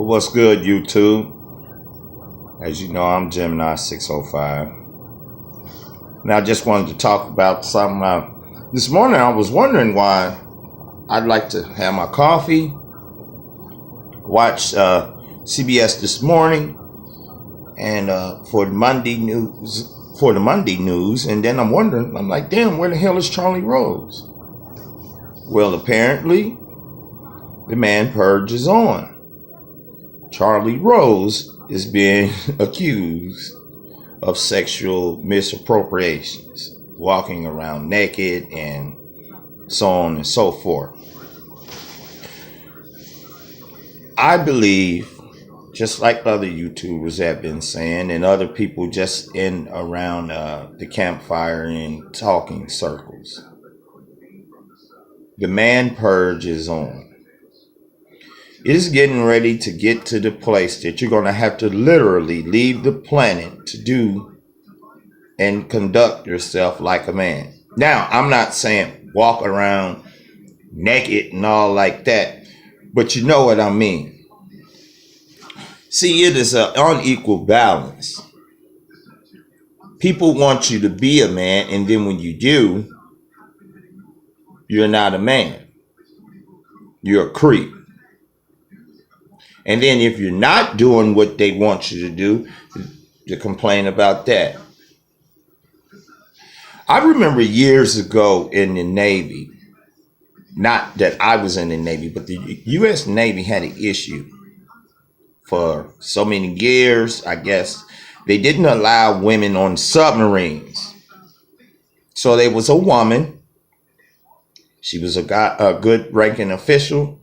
What's good, YouTube? As you know, I'm Gemini 605. Now, I just wanted to talk about something. This morning, I was wondering why I'd like to have my coffee, watch CBS This Morning, and for the Monday news, and then I'm wondering, I'm like, damn, where the hell is Charlie Rose? Well, apparently, the man purge is on. Charlie Rose is being accused of sexual misappropriations, walking around naked and so on and so forth. I believe, just like other YouTubers have been saying and other people just in around the campfire and talking circles, the man purge is on. It is getting ready to get to the place that you're going to have to literally leave the planet to do and conduct yourself like a man. Now, I'm not saying walk around naked and all like that, but you know what I mean. See, it is an unequal balance. People want you to be a man, and then when you do, you're not a man. You're a creep. And then if you're not doing what they want you to do, to complain about that. I remember years ago in the Navy, not that I was in the Navy, but the U.S. Navy had an issue for so many years, I guess. They didn't allow women on submarines. So there was a woman. She was a good ranking official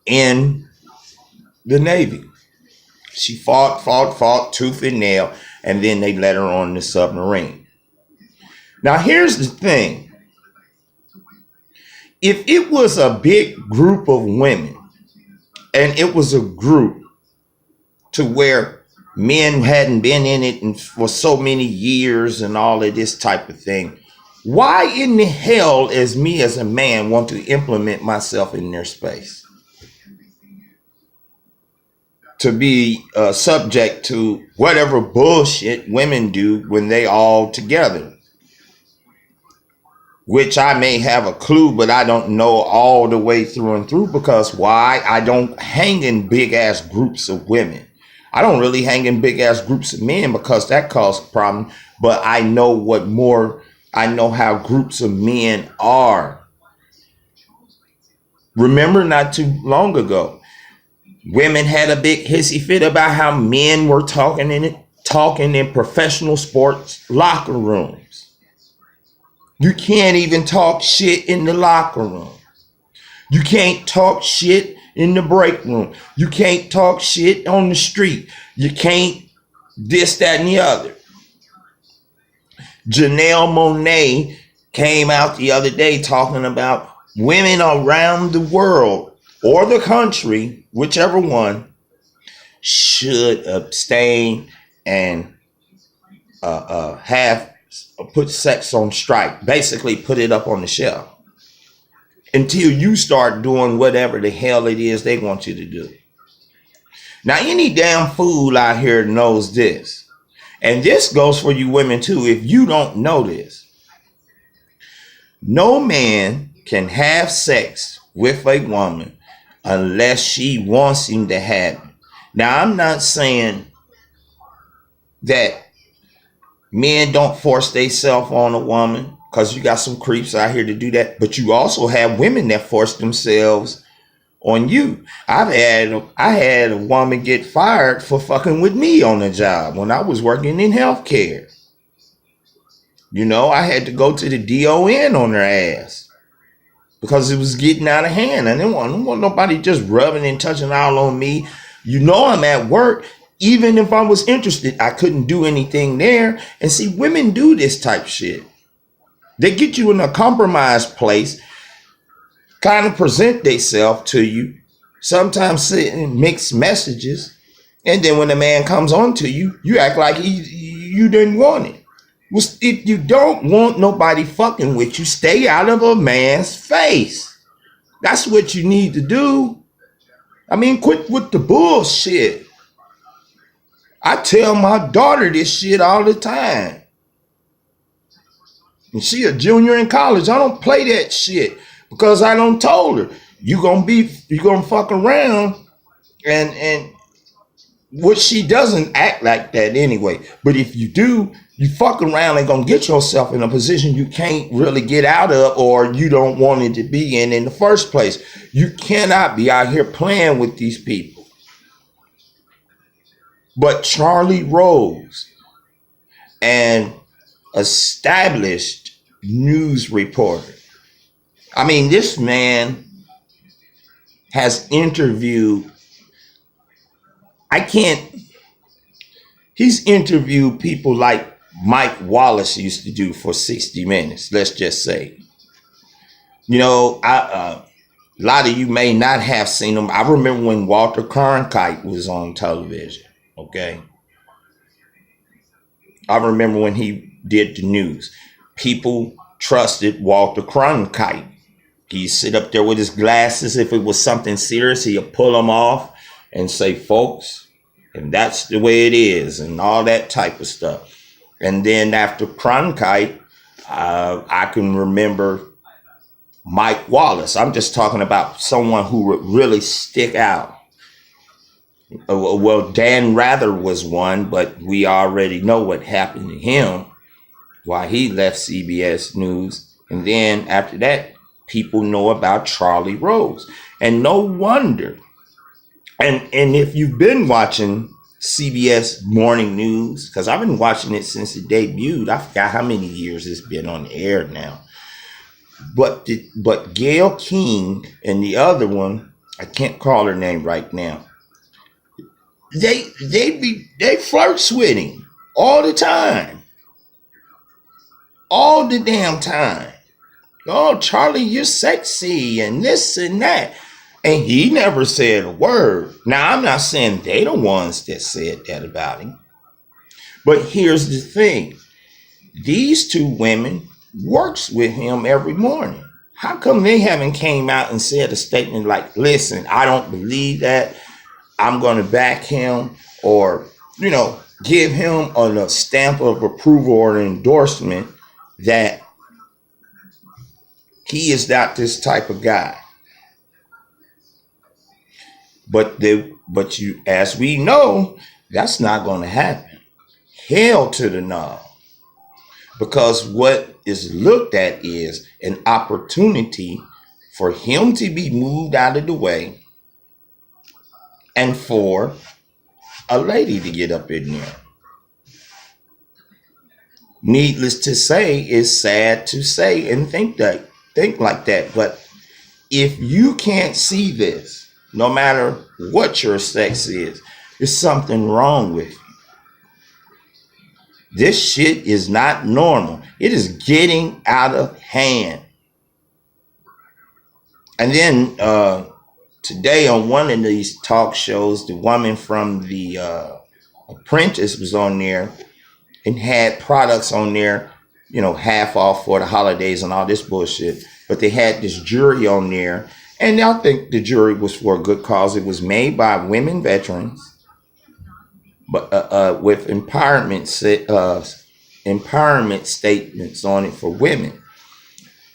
in the Navy. She fought tooth and nail, and then they let her on the submarine. Now, here's the thing. If it was a big group of women, and it was a group to where men hadn't been in it for so many years and all of this type of thing, why in the hell is me as a man want to implement myself in their space? To be subject to whatever bullshit women do when they all together. Which I may have a clue, but I don't know all the way through and through, because why? I don't hang in big ass groups of women. I don't really hang in big ass groups of men because that causes a problem. But I know I know how groups of men are. Remember not too long ago, women had a big hissy fit about how men were talking in professional sports locker rooms. You can't even talk shit in the locker room. You can't talk shit in the break room. You can't talk shit on the street. You can't this, that, and the other. Janelle Monáe came out the other day talking about women around the world or the country, whichever one, should abstain and put sex on strike. Basically, put it up on the shelf until you start doing whatever the hell it is they want you to do. Now, any damn fool out here knows this. And this goes for you women too. If you don't know this, no man can have sex with a woman unless she wants him to have it. Now, I'm not saying that men don't force themselves on a woman, because you got some creeps out here to do that. But you also have women that force themselves on you. I had a woman get fired for fucking with me on the job when I was working in healthcare. You know, I had to go to the DON on her ass because it was getting out of hand. I didn't want nobody just rubbing and touching all on me. You know, I'm at work. Even if I was interested, I couldn't do anything there. And see, women do this type shit. They get you in a compromised place, kind of present themselves to you, sometimes send mixed messages, and then when the man comes on to you, you act like you didn't want it. If you don't want nobody fucking with you, stay out of a man's face. That's what you need to do. I mean, quit with the bullshit. I tell my daughter this shit all the time. And she a junior in college. I don't play that shit because I don't told her you gonna fuck around and what she doesn't act like that anyway. But if you do, you fuck around and gonna get yourself in a position you can't really get out of or you don't want it to be in the first place. You cannot be out here playing with these people. But Charlie Rose, an established news reporter. I mean, this man has interviewed, he's interviewed people like Mike Wallace used to do for 60 Minutes, let's just say. You know, a lot of you may not have seen him. I remember when Walter Cronkite was on television, okay? I remember when he did the news. People trusted Walter Cronkite. He'd sit up there with his glasses. If it was something serious, he'd pull them off and say, folks, and that's the way it is, and all that type of stuff. And then after Cronkite, I can remember Mike Wallace. I'm just talking about someone who would really stick out. Well, Dan Rather was one, but we already know what happened to him while he left CBS News. And then after that, people know about Charlie Rose. And no wonder. And if you've been watching CBS Morning News, because I've been watching it since it debuted. I forgot how many years it's been on the air now. But Gayle King and the other one, I can't call her name right now. They flirts with him all the time. All the damn time. Oh, Charlie, you're sexy and this and that. And he never said a word. Now, I'm not saying they the ones that said that about him. But here's the thing. These two women works with him every morning. How come they haven't came out and said a statement like, listen, I don't believe that. I'm going to back him or, give him a stamp of approval or an endorsement that he is not this type of guy. But as we know, that's not going to happen. Hell to the no. Because what is looked at is an opportunity for him to be moved out of the way and for a lady to get up in there. Needless to say, it's sad to say and think like that. But if you can't see this, no matter what your sex is, there's something wrong with you. This shit is not normal. It is getting out of hand. And then today on one of these talk shows, the woman from The Apprentice was on there and had products on there, half off for the holidays and all this bullshit. But they had this jury on there. And I think the jury was for a good cause. It was made by women veterans, but with empowerment statements on it for women.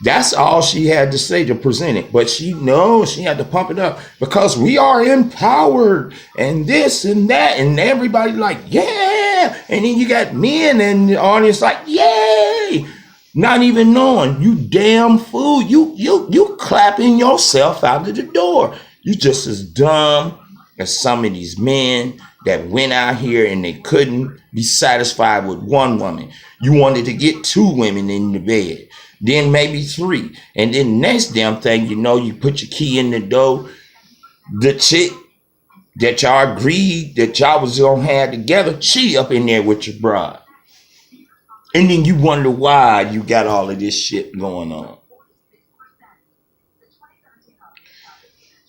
That's all she had to say to present it. But she had to pump it up because we are empowered and this and that. And everybody like, yeah. And then you got men in the audience like, yay. Not even knowing, you damn fool. You clapping yourself out of the door. You just as dumb as some of these men that went out here and they couldn't be satisfied with one woman. You wanted to get two women in the bed, then maybe three. And then next damn thing, you put your key in the door. The chick that y'all agreed that y'all was gonna have together, she up in there with your bride. And then you wonder why you got all of this shit going on.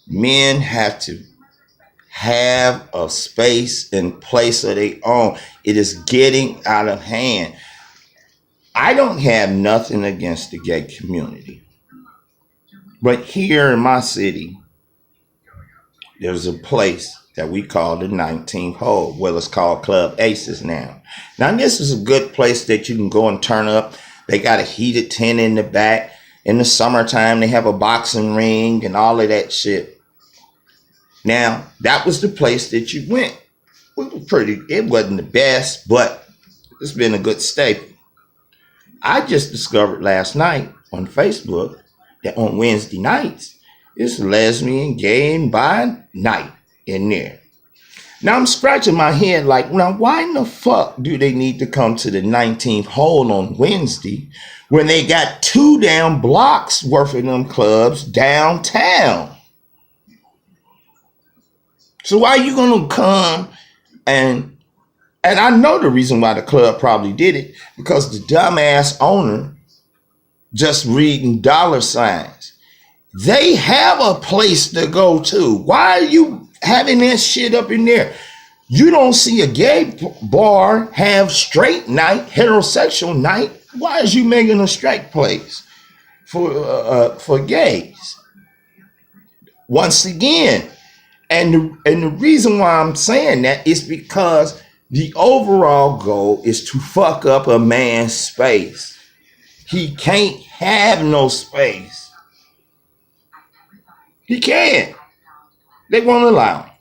Men have to have a space and place of their own. It is getting out of hand. I don't have nothing against the gay community. But here in my city, there's a place that we call the 19th hole. Well, it's called Club Aces now. Now, this is a good place that you can go and turn up. They got a heated tent in the back. In the summertime, they have a boxing ring and all of that shit. Now, that was the place that you went. It wasn't the best, but it's been a good staple. I just discovered last night on Facebook that on Wednesday nights, it's lesbian, gay, and bi night in there. Now I'm scratching my head like, now why in the fuck do they need to come to the 19th hole on Wednesday when they got 2 damn blocks worth of them clubs downtown? So why are you gonna come and I know the reason why the club probably did it, because the dumbass owner just reading dollar signs. They have a place to go to. Why are you having that shit up in there? You don't see a gay bar have straight night, heterosexual night. Why is you making a straight place for gays? Once again, and the reason why I'm saying that is because the overall goal is to fuck up a man's space. He can't have no space. He can't. They won't allow him.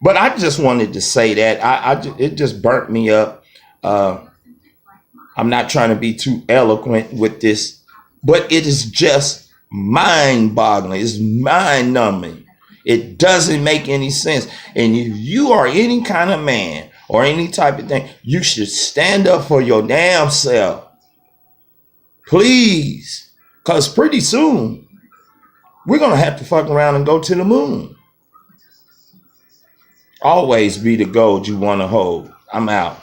But I just wanted to say that. It just burnt me up. I'm not trying to be too eloquent with this, but it is just mind-boggling. It's mind-numbing. It doesn't make any sense. And if you are any kind of man or any type of thing, you should stand up for your damn self. Please. Because pretty soon, we're going to have to fuck around and go to the moon. Always be the gold you want to hold. I'm out.